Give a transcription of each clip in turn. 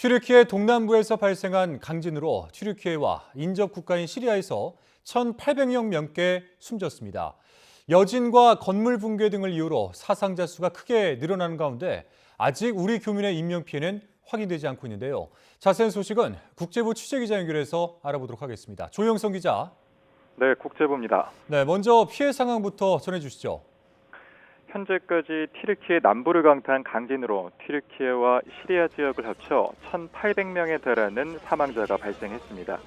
튀르키예 동남부에서 발생한 강진으로 튀르키예와 인접 국가인 시리아에서 1,800명 넘게 숨졌습니다. 여진과 건물 붕괴 등을 이유로 사상자 수가 크게 늘어나는 가운데 아직 우리 교민의 인명 피해는 확인되지 않고 있는데요. 자세한 소식은 국제부 취재기자 연결해서 알아보도록 하겠습니다. 조영성 기자. 네, 국제부입니다. 네, 먼저 피해 상황부터 전해주시죠. 현재까지 튀르키예 남부를 강타한 강진으로 튀르키예와 시리아 지역을 합쳐 1,800명에 달하는 사망자가 발생했습니다.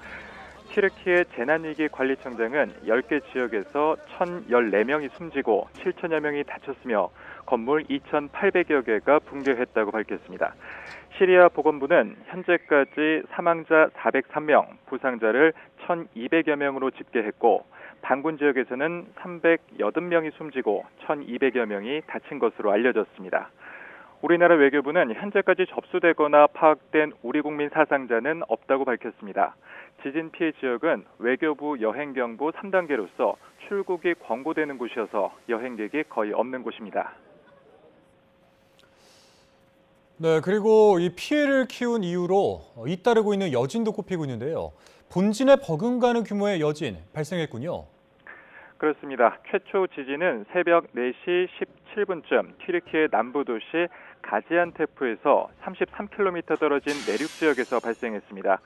튀르키예 재난위기관리청장은 10개 지역에서 1,014명이 숨지고 7천여 명이 다쳤으며 건물 2,800여 개가 붕괴했다고 밝혔습니다. 시리아 보건부는 현재까지 사망자 403명, 부상자를 1,200여 명으로 집계했고 반군 지역에서는 380명이 숨지고 1,200여 명이 다친 것으로 알려졌습니다. 우리나라 외교부는 현재까지 접수되거나 파악된 우리 국민 사상자는 없다고 밝혔습니다. 지진 피해 지역은 외교부 여행경보 3단계로서 출국이 권고되는 곳이어서 여행객이 거의 없는 곳입니다. 네, 그리고 이 피해를 키운 이유로 잇따르고 있는 여진도 꼽히고 있는데요. 본진에 버금가는 규모의 여진 발생했군요. 그렇습니다. 최초 지진은 새벽 4시 17분쯤 튀르키예 남부 도시 가지안테프에서 33km 떨어진 내륙 지역에서 발생했습니다.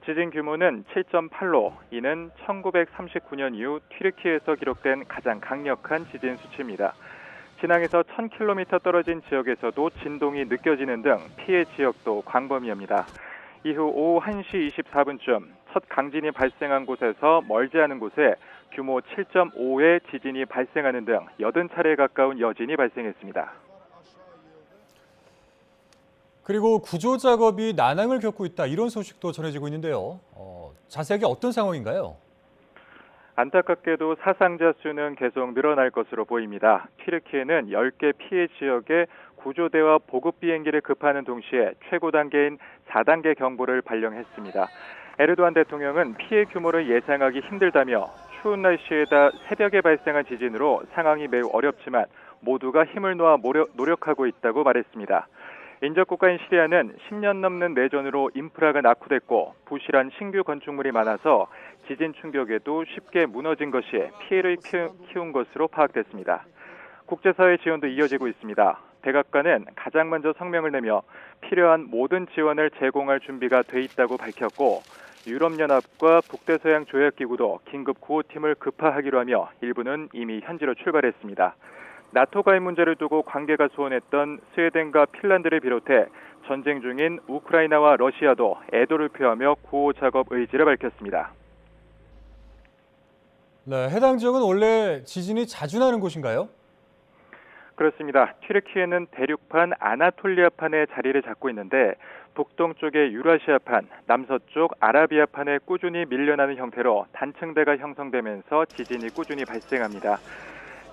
지진 규모는 7.8로 이는 1939년 이후 튀르키예에서 기록된 가장 강력한 지진 수치입니다. 진앙에서 1000km 떨어진 지역에서도 진동이 느껴지는 등 피해 지역도 광범위합니다. 이후 오후 1시 24분쯤 첫 강진이 발생한 곳에서 멀지 않은 곳에 규모 7.5의 지진이 발생하는 등 80차례에 가까운 여진이 발생했습니다. 그리고 구조 작업이 난항을 겪고 있다 이런 소식도 전해지고 있는데요. 자세하게 어떤 상황인가요? 안타깝게도 사상자 수는 계속 늘어날 것으로 보입니다. 튀르키예는 10개 피해 지역에 구조대와 보급 비행기를 급하는 동시에 최고 단계인 4단계 경보를 발령했습니다. 에르도안 대통령은 피해 규모를 예상하기 힘들다며 추운 날씨에다 새벽에 발생한 지진으로 상황이 매우 어렵지만 모두가 힘을 놓아 노력하고 있다고 말했습니다. 인접국가인 시리아는 10년 넘는 내전으로 인프라가 낙후됐고 부실한 신규 건축물이 많아서 지진 충격에도 쉽게 무너진 것이 피해를 키운 것으로 파악됐습니다. 국제사회 지원도 이어지고 있습니다. 백악관은 가장 먼저 성명을 내며 필요한 모든 지원을 제공할 준비가 돼 있다고 밝혔고 유럽연합과 북대서양 조약기구도 긴급 구호팀을 급파하기로 하며 일부는 이미 현지로 출발했습니다. 나토 가입 문제를 두고 관계가 소원했던 스웨덴과 핀란드를 비롯해 전쟁 중인 우크라이나와 러시아도 애도를 표하며 구호 작업 의지를 밝혔습니다. 네, 해당 지역은 원래 지진이 자주 나는 곳인가요? 그렇습니다. 튀르키예는 대륙판 아나톨리아판에 자리를 잡고 있는데 북동쪽의 유라시아판, 남서쪽 아라비아판에 꾸준히 밀려나는 형태로 단층대가 형성되면서 지진이 꾸준히 발생합니다.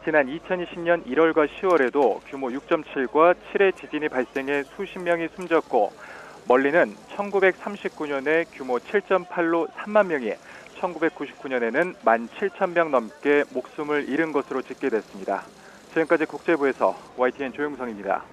지난 2020년 1월과 10월에도 규모 6.7과 7의 지진이 발생해 수십 명이 숨졌고 멀리는 1939년에 규모 7.8로 3만 명이 1999년에는 17,000명 넘게 목숨을 잃은 것으로 집계됐습니다. 지금까지 국제부에서 YTN 조용성입니다.